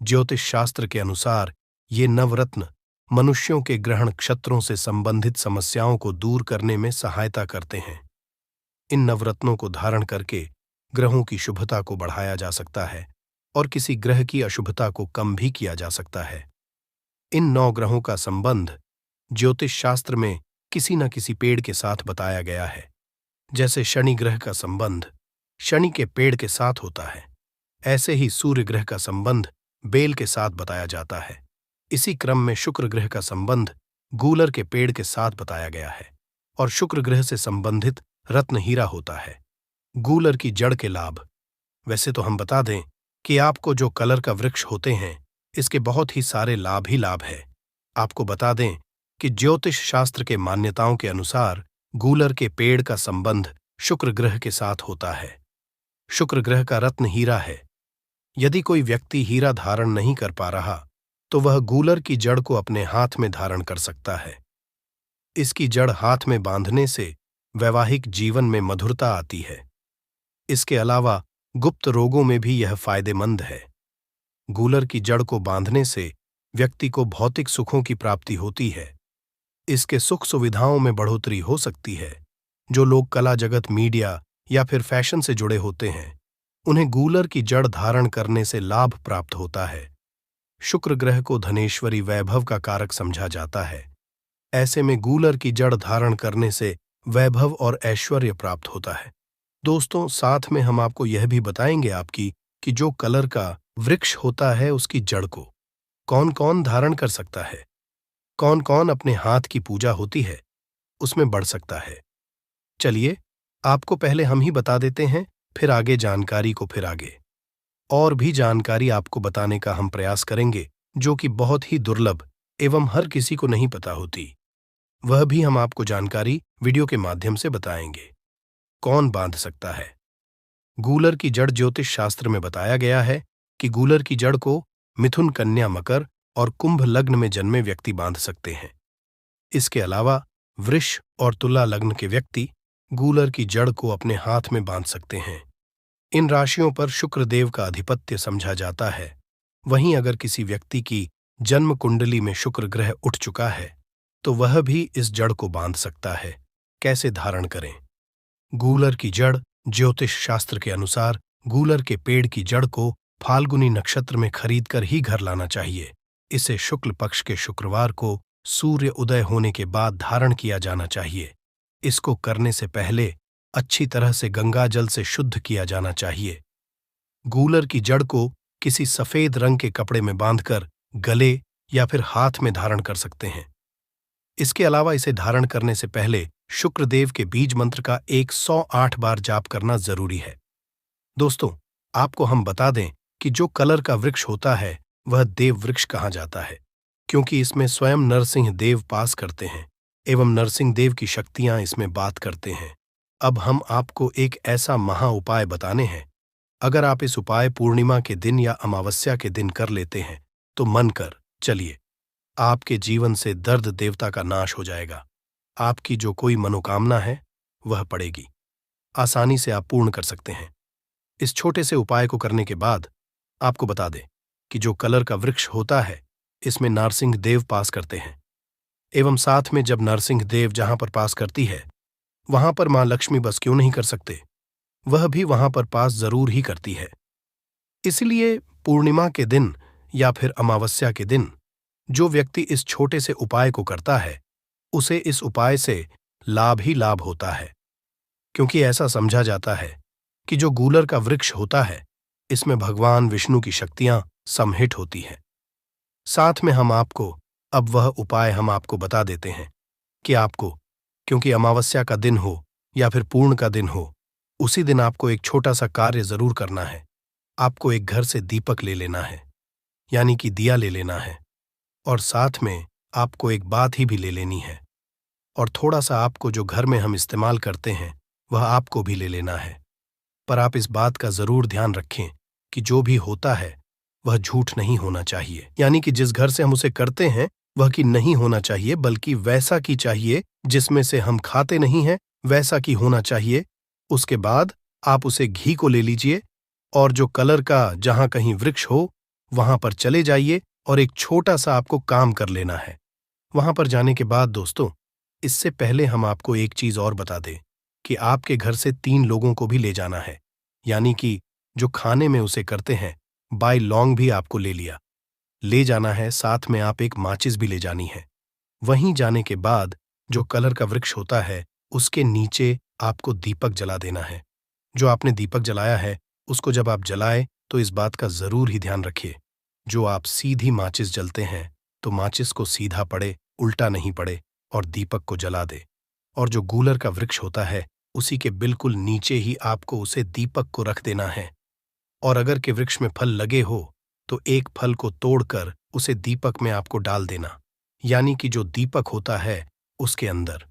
ज्योतिष शास्त्र के अनुसार ये नवरत्न मनुष्यों के ग्रह नक्षत्रों से संबंधित समस्याओं को दूर करने में सहायता करते हैं। इन नवरत्नों को धारण करके ग्रहों की शुभता को बढ़ाया जा सकता है और किसी ग्रह की अशुभता को कम भी किया जा सकता है। इन 9 ग्रहों का संबंध ज्योतिष शास्त्र में किसी न किसी पेड़ के साथ बताया गया है। जैसे शनि ग्रह का संबंध शनि के पेड़ के साथ होता है, ऐसे ही सूर्य ग्रह का संबंध बेल के साथ बताया जाता है। इसी क्रम में शुक्र ग्रह का संबंध गूलर के पेड़ के साथ बताया गया है, और शुक्र ग्रह से संबंधित रत्न हीरा होता है। गूलर की जड़ के लाभ। वैसे तो हम बता दें कि आपको जो कलर का वृक्ष होते हैं, इसके बहुत ही सारे लाभ ही लाभ है। आपको बता दें कि ज्योतिष शास्त्र के मान्यताओं के अनुसार गूलर के पेड़ का संबंध शुक्र ग्रह के साथ होता है। शुक्र ग्रह का रत्न हीरा है। यदि कोई व्यक्ति हीरा धारण नहीं कर पा रहा, तो वह गूलर की जड़ को अपने हाथ में धारण कर सकता है। इसकी जड़ हाथ में बांधने से वैवाहिक जीवन में मधुरता आती है। इसके अलावा गुप्त रोगों में भी यह फायदेमंद है। गूलर की जड़ को बांधने से व्यक्ति को भौतिक सुखों की प्राप्ति होती है। इसके सुख सुविधाओं में बढ़ोतरी हो सकती है। जो लोग कला जगत, मीडिया या फिर फैशन से जुड़े होते हैं, उन्हें गूलर की जड़ धारण करने से लाभ प्राप्त होता है। शुक्र ग्रह को धनेश्वरी वैभव का कारक समझा जाता है। ऐसे में गूलर की जड़ धारण करने से वैभव और ऐश्वर्य प्राप्त होता है। दोस्तों, साथ में हम आपको यह भी बताएंगे आपकी कि जो कलर का वृक्ष होता है, उसकी जड़ को कौन कौन धारण कर सकता है, कौन कौन अपने हाथ की पूजा होती है उसमें बढ़ सकता है। चलिए, आपको पहले हम ही बता देते हैं, फिर आगे जानकारी को फिर आगे और भी जानकारी आपको बताने का हम प्रयास करेंगे, जो कि बहुत ही दुर्लभ एवं हर किसी को नहीं पता होती। वह भी हम आपको जानकारी वीडियो के माध्यम से बताएंगे। कौन बांध सकता है गूलर की जड़? ज्योतिष शास्त्र में बताया गया है कि गूलर की जड़ को मिथुन, कन्या, मकर और कुंभ लग्न में जन्मे व्यक्ति बांध सकते हैं। इसके अलावा वृष और तुला लग्न के व्यक्ति गूलर की जड़ को अपने हाथ में बांध सकते हैं। इन राशियों पर शुक्र देव का आधिपत्य समझा जाता है। वहीं अगर किसी व्यक्ति की जन्म कुंडली में शुक्र ग्रह उठ चुका है, तो वह भी इस जड़ को बांध सकता है। कैसे धारण करें? गूलर की जड़ ज्योतिष शास्त्र के अनुसार गूलर के पेड़ की जड़ को फाल्गुनी नक्षत्र में खरीदकर ही घर लाना चाहिए। इसे शुक्ल पक्ष के शुक्रवार को सूर्य उदय होने के बाद धारण किया जाना चाहिए। इसको करने से पहले अच्छी तरह से गंगा जल से शुद्ध किया जाना चाहिए। गूलर की जड़ को किसी सफेद रंग के कपड़े में बांधकर गले या फिर हाथ में धारण कर सकते हैं। इसके अलावा इसे धारण करने से पहले शुक्रदेव के बीज मंत्र का 108 बार जाप करना जरूरी है। दोस्तों, आपको हम बता दें कि जो कलर का वृक्ष होता है वह देव वृक्ष कहा जाता है, क्योंकि इसमें स्वयं नरसिंह देव पास करते हैं एवं नरसिंह देव की शक्तियां इसमें बात करते हैं। अब हम आपको एक ऐसा महा उपाय बताने हैं। अगर आप इस उपाय पूर्णिमा के दिन या अमावस्या के दिन कर लेते हैं तो मन कर चलिए, आपके जीवन से दर्द देवता का नाश हो जाएगा। आपकी जो कोई मनोकामना है वह पड़ेगी, आसानी से आप पूर्ण कर सकते हैं। इस छोटे से उपाय को करने के बाद आपको बता दें कि जो कलर का वृक्ष होता है इसमें नरसिंह देव पास करते हैं एवं साथ में जब नरसिंह देव जहां पर पास करती है वहां पर मां लक्ष्मी बस क्यों नहीं कर सकते, वह भी वहां पर पास जरूर ही करती है। इसलिए पूर्णिमा के दिन या फिर अमावस्या के दिन जो व्यक्ति इस छोटे से उपाय को करता है उसे इस उपाय से लाभ ही लाभ होता है, क्योंकि ऐसा समझा जाता है कि जो गूलर का वृक्ष होता है इसमें भगवान विष्णु की शक्तियां समहित होती हैं। साथ में हम आपको अब वह उपाय हम आपको बता देते हैं कि आपको, क्योंकि अमावस्या का दिन हो या फिर पूर्ण का दिन हो, उसी दिन आपको एक छोटा सा कार्य जरूर करना है। आपको एक घर से दीपक ले लेना है, यानी कि दिया ले लेना है, और साथ में आपको एक बात ही भी ले लेनी है, और थोड़ा सा आपको जो घर में हम इस्तेमाल करते हैं वह आपको भी ले लेना है। पर आप इस बात का जरूर ध्यान रखें कि जो भी होता है वह झूठ नहीं होना चाहिए, यानी कि जिस घर से हम उसे करते हैं वह की नहीं होना चाहिए, बल्कि वैसा की चाहिए जिसमें से हम खाते नहीं हैं, वैसा की होना चाहिए। उसके बाद आप उसे घी को ले लीजिए और जो कलर का जहां कहीं वृक्ष हो वहां पर चले जाइए और एक छोटा सा आपको काम कर लेना है। वहां पर जाने के बाद दोस्तों, इससे पहले हम आपको एक चीज और बता दें कि आपके घर से 3 लोगों को भी ले जाना है, यानी कि जो खाने में उसे करते हैं बाय लॉन्ग भी आपको ले जाना है। साथ में आप एक माचिस भी ले जानी है। वहीं जाने के बाद जो कलर का वृक्ष होता है उसके नीचे आपको दीपक जला देना है। जो आपने दीपक जलाया है उसको जब आप जलाएं तो इस बात का जरूर ही ध्यान रखिए, जो आप सीधी माचिस जलते हैं तो माचिस को सीधा पड़े, उल्टा नहीं पड़े, और दीपक को जला दे। और जो गूलर का वृक्ष होता है उसी के बिल्कुल नीचे ही आपको उसे दीपक को रख देना है। और अगर के वृक्ष में फल लगे हो तो एक फल को तोड़कर उसे दीपक में आपको डाल देना, यानी कि जो दीपक होता है उसके अंदर,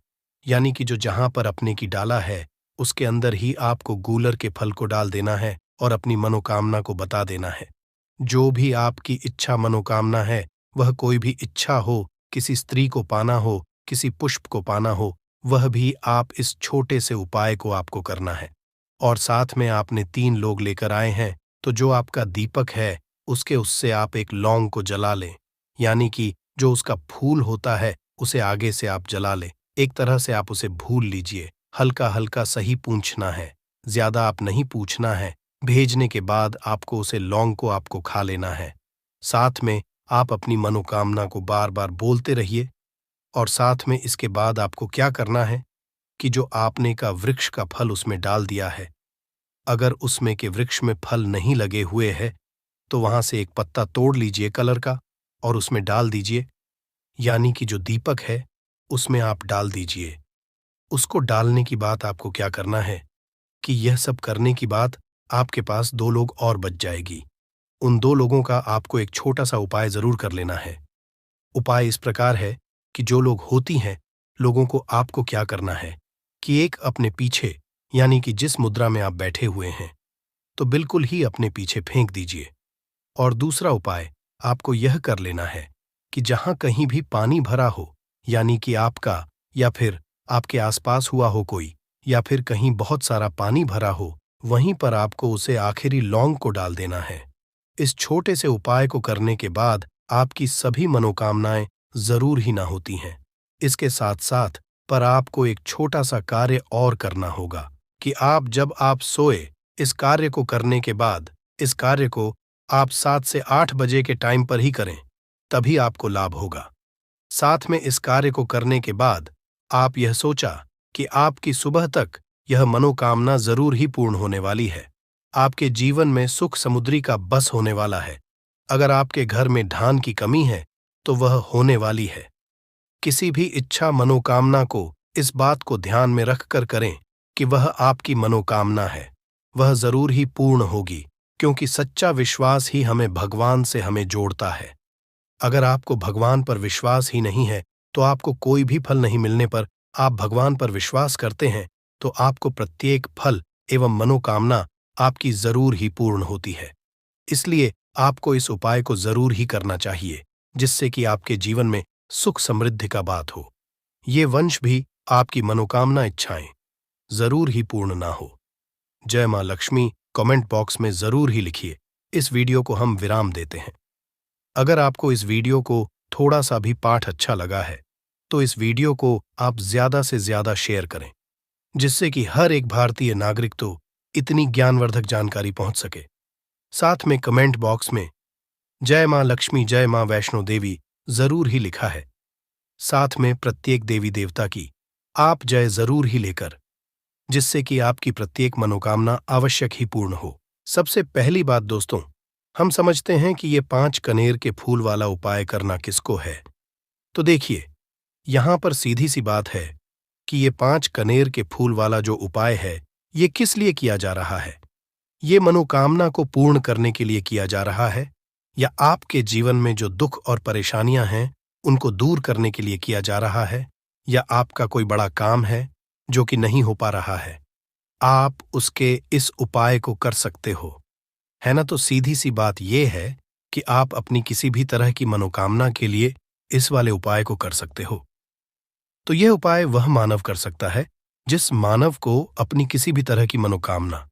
यानी कि जो जहां पर अपने की डाला है उसके अंदर ही आपको गूलर के फल को डाल देना है और अपनी मनोकामना को बता देना है। जो भी आपकी इच्छा मनोकामना है, वह कोई भी इच्छा हो, किसी स्त्री को पाना हो, किसी पुष्प को पाना हो, वह भी आप इस छोटे से उपाय को आपको करना है। और साथ में आपने 3 लोग लेकर आए हैं तो जो आपका दीपक है उससे आप एक लौंग को जला लें, यानी कि जो उसका फूल होता है उसे आगे से आप जला लें। एक तरह से आप उसे भूल लीजिए, हल्का हल्का सही पूछना है, ज्यादा आप नहीं पूछना है। भेजने के बाद आपको उसे लौंग को आपको खा लेना है। साथ में आप अपनी मनोकामना को बार बार बोलते रहिए। और साथ में इसके बाद आपको क्या करना है कि जो आपने का वृक्ष का फल उसमें डाल दिया है, अगर उसमें के वृक्ष में फल नहीं लगे हुए हैं तो वहां से एक पत्ता तोड़ लीजिए कलर का और उसमें डाल दीजिए, यानी कि जो दीपक है उसमें आप डाल दीजिए। उसको डालने की बात आपको क्या करना है कि यह सब करने की बात आपके पास 2 लोग और बच जाएगी। उन 2 लोगों का आपको एक छोटा सा उपाय जरूर कर लेना है। उपाय इस प्रकार है कि जो लोग होती हैं, लोगों को आपको क्या करना है कि एक अपने पीछे, यानी कि जिस मुद्रा में आप बैठे हुए हैं तो बिल्कुल ही अपने पीछे फेंक दीजिए। और दूसरा उपाय आपको यह कर लेना है कि जहां कहीं भी पानी भरा हो, यानी कि आपका या फिर आपके आसपास हुआ हो कोई, या फिर कहीं बहुत सारा पानी भरा हो, वहीं पर आपको उसे आखिरी लौंग को डाल देना है। इस छोटे से उपाय को करने के बाद आपकी सभी मनोकामनाएं जरूर ही ना होती हैं। इसके साथ साथ पर आपको एक छोटा सा कार्य और करना होगा कि जब आप सोए, इस कार्य को करने के बाद इस कार्य को आप 7 से 8 बजे के टाइम पर ही करें, तभी आपको लाभ होगा। साथ में इस कार्य को करने के बाद आप यह सोचा कि आपकी सुबह तक यह मनोकामना जरूर ही पूर्ण होने वाली है। आपके जीवन में सुख समुद्री का बस होने वाला है। अगर आपके घर में धान की कमी है तो वह होने वाली है। किसी भी इच्छा मनोकामना को इस बात को ध्यान में रखकर करें कि वह आपकी मनोकामना है, वह जरूर ही पूर्ण होगी, क्योंकि सच्चा विश्वास ही हमें भगवान से हमें जोड़ता है। अगर आपको भगवान पर विश्वास ही नहीं है तो आपको कोई भी फल नहीं मिलने पर आप भगवान पर विश्वास करते हैं तो आपको प्रत्येक फल एवं मनोकामना आपकी जरूर ही पूर्ण होती है। इसलिए आपको इस उपाय को जरूर ही करना चाहिए, जिससे कि आपके जीवन में सुख समृद्धि का बात हो। ये वंश भी आपकी मनोकामना इच्छाएं जरूर ही पूर्ण ना हो। जय मां लक्ष्मी कमेंट बॉक्स में जरूर ही लिखिए। इस वीडियो को हम विराम देते हैं। अगर आपको इस वीडियो को थोड़ा सा भी पाठ अच्छा लगा है तो इस वीडियो को आप ज्यादा से ज्यादा शेयर करें, जिससे कि हर एक भारतीय नागरिक तो इतनी ज्ञानवर्धक जानकारी पहुंच सके। साथ में कमेंट बॉक्स में जय मां लक्ष्मी जय मां वैष्णो देवी जरूर ही लिखा है। साथ में प्रत्येक देवी देवता की आप जय जरूर ही लेकर, जिससे कि आपकी प्रत्येक मनोकामना आवश्यक ही पूर्ण हो। सबसे पहली बात दोस्तों, हम समझते हैं कि ये 5 कनेर के फूल वाला उपाय करना किसको है। तो देखिए, यहां पर सीधी सी बात है कि ये 5 कनेर के फूल वाला जो उपाय है ये किस लिए किया जा रहा है। ये मनोकामना को पूर्ण करने के लिए किया जा रहा है, या आपके जीवन में जो दुख और परेशानियां हैं उनको दूर करने के लिए किया जा रहा है, या आपका कोई बड़ा काम है जो कि नहीं हो पा रहा है, आप उसके इस उपाय को कर सकते हो, है ना। तो सीधी सी बात यह है कि आप अपनी किसी भी तरह की मनोकामना के लिए इस वाले उपाय को कर सकते हो। तो यह उपाय वह मानव कर सकता है जिस मानव को अपनी किसी भी तरह की मनोकामना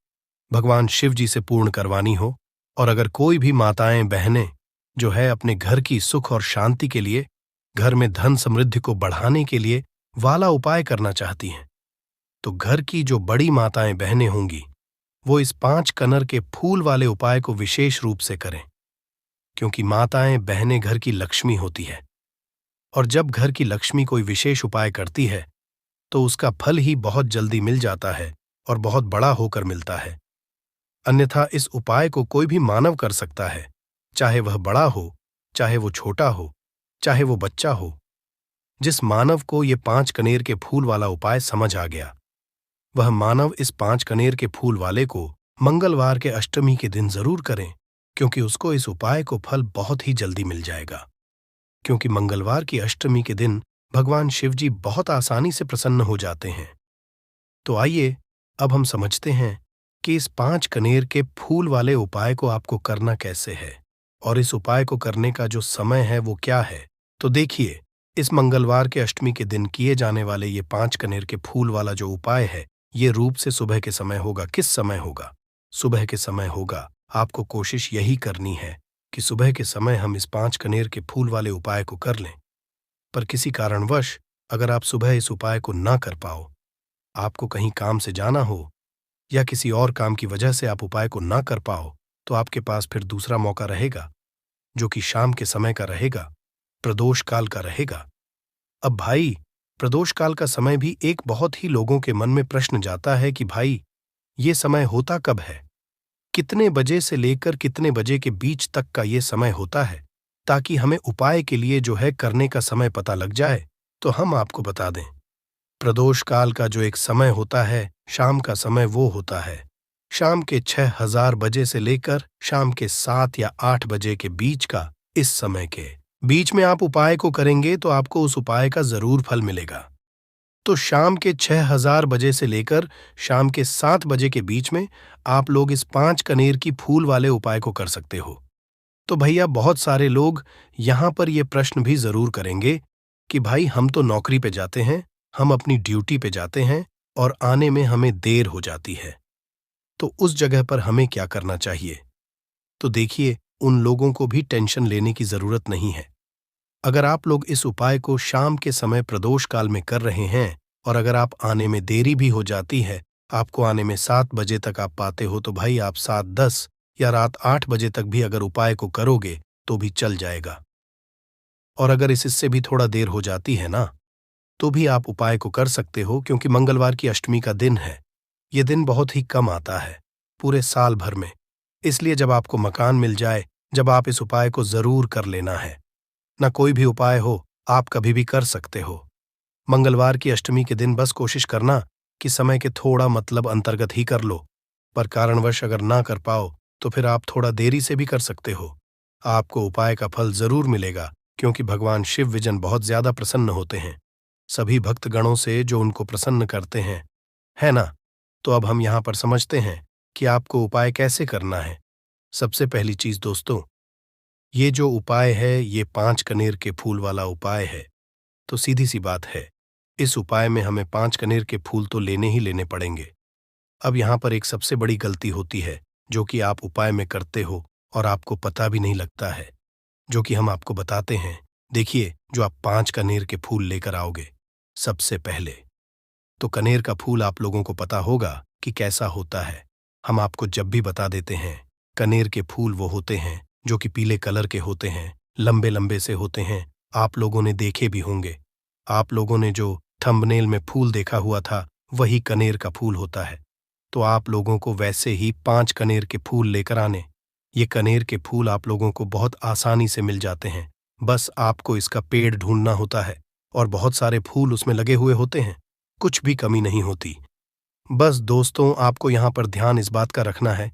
भगवान शिव जी से पूर्ण करवानी हो। और अगर कोई भी माताएं बहनें जो है अपने घर की सुख और शांति के लिए, घर में धन समृद्धि को बढ़ाने के लिए वाला उपाय करना चाहती हैं, तो घर की जो बड़ी माताएं बहनें होंगी वो इस 5 कनेर के फूल वाले उपाय को विशेष रूप से करें, क्योंकि माताएं बहनें घर की लक्ष्मी होती है। और जब घर की लक्ष्मी कोई विशेष उपाय करती है तो उसका फल ही बहुत जल्दी मिल जाता है और बहुत बड़ा होकर मिलता है। अन्यथा इस उपाय को कोई भी मानव कर सकता है, चाहे वह बड़ा हो, चाहे वो छोटा हो, चाहे वो बच्चा हो। जिस मानव को ये 5 कनेर के फूल वाला उपाय समझ आ गया, वह मानव इस 5 कनेर के फूल वाले को मंगलवार के अष्टमी के दिन जरूर करें, क्योंकि उसको इस उपाय को फल बहुत ही जल्दी मिल जाएगा। क्योंकि मंगलवार की अष्टमी के दिन भगवान शिव जी बहुत आसानी से प्रसन्न हो जाते हैं। तो आइए अब हम समझते हैं कि इस 5 कनेर के फूल वाले उपाय को आपको करना कैसे है, और इस उपाय को करने का जो समय है वो क्या है। तो देखिए, इस मंगलवार के अष्टमी के दिन किए जाने वाले ये 5 कनेर के फूल वाला जो उपाय है, ये रूप से सुबह के समय होगा। किस समय होगा? सुबह के समय होगा। आपको कोशिश यही करनी है कि सुबह के समय हम इस 5 कनेर के फूल वाले उपाय को कर लें। पर किसी कारणवश अगर आप सुबह इस उपाय को ना कर पाओ, आपको कहीं काम से जाना हो या किसी और काम की वजह से आप उपाय को ना कर पाओ, तो आपके पास फिर दूसरा मौका रहेगा, जो कि शाम के समय का रहेगा, प्रदोष काल का रहेगा। अब भाई, प्रदोष काल का समय भी एक बहुत ही लोगों के मन में प्रश्न जाता है कि भाई, ये समय होता कब है? कितने बजे से लेकर कितने बजे के बीच तक का ये समय होता है, ताकि हमें उपाय के लिए जो है करने का समय पता लग जाए। तो हम आपको बता दें, प्रदोष काल का जो एक समय होता है, शाम का समय, वो होता है शाम के 6000 बजे से लेकर शाम के 7 या 8 बजे के बीच का। इस समय के बीच में आप उपाय को करेंगे तो आपको उस उपाय का जरूर फल मिलेगा। तो शाम के 6000 बजे से लेकर शाम के 7 बजे के बीच में आप लोग इस 5 कनेर की फूल वाले उपाय को कर सकते हो। तो भैया, बहुत सारे लोग यहां पर ये प्रश्न भी जरूर करेंगे कि भाई, हम तो नौकरी पे जाते हैं, हम अपनी ड्यूटी पे जाते हैं और आने में हमें देर हो जाती है, तो उस जगह पर हमें क्या करना चाहिए। तो देखिए, उन लोगों को भी टेंशन लेने की जरूरत नहीं है। अगर आप लोग इस उपाय को शाम के समय प्रदोष काल में कर रहे हैं और अगर आप आने में देरी भी हो जाती है, आपको आने में 7 बजे तक आप पाते हो, तो भाई आप 7:10 या रात 8 बजे तक भी अगर उपाय को करोगे तो भी चल जाएगा। और अगर इससे भी थोड़ा देर हो जाती है ना, तो भी आप उपाय को कर सकते हो, क्योंकि मंगलवार की अष्टमी का दिन है। ये दिन बहुत ही कम आता है पूरे साल भर में। इसलिए जब आपको मकान मिल जाए, जब आप इस उपाय को जरूर कर लेना है। ना कोई भी उपाय हो, आप कभी भी कर सकते हो। मंगलवार की अष्टमी के दिन बस कोशिश करना कि समय के थोड़ा मतलब अंतर्गत ही कर लो। पर कारणवश अगर ना कर पाओ, तो फिर आप थोड़ा देरी से भी कर सकते हो। आपको उपाय का फल जरूर मिलेगा, क्योंकि भगवान शिव विजन बहुत ज्यादा प्रसन्न होते हैं सभी भक्त गणों से जो उनको प्रसन्न करते हैं, है ना? तो अब हम यहाँ पर समझते हैं कि आपको उपाय कैसे करना है। सबसे पहली चीज दोस्तों, ये जो उपाय है ये 5 कनेर के फूल वाला उपाय है। तो सीधी सी बात है, इस उपाय में हमें 5 कनेर के फूल तो लेने ही लेने पड़ेंगे। अब यहाँ पर एक सबसे बड़ी गलती होती है, जो कि आप उपाय में करते हो और आपको पता भी नहीं लगता है, जो कि हम आपको बताते हैं। देखिए, जो आप 5 कनेर के फूल लेकर आओगे, सबसे पहले तो कनेर का फूल आप लोगों को पता होगा कि कैसा होता है। हम आपको जब भी बता देते हैं। कनेर के फूल वो होते हैं जो कि पीले कलर के होते हैं, लंबे लंबे से होते हैं। आप लोगों ने देखे भी होंगे। आप लोगों ने जो थंबनेल में फूल देखा हुआ था, वही कनेर का फूल होता है। तो आप लोगों को वैसे ही 5 कनेर के फूल लेकर आने। ये कनेर के फूल आप लोगों को बहुत आसानी से मिल जाते हैं। बस आपको इसका पेड़ ढूंढना होता है और बहुत सारे फूल उसमें लगे हुए होते हैं। कुछ भी कमी नहीं होती। बस दोस्तों, आपको यहाँ पर ध्यान इस बात का रखना है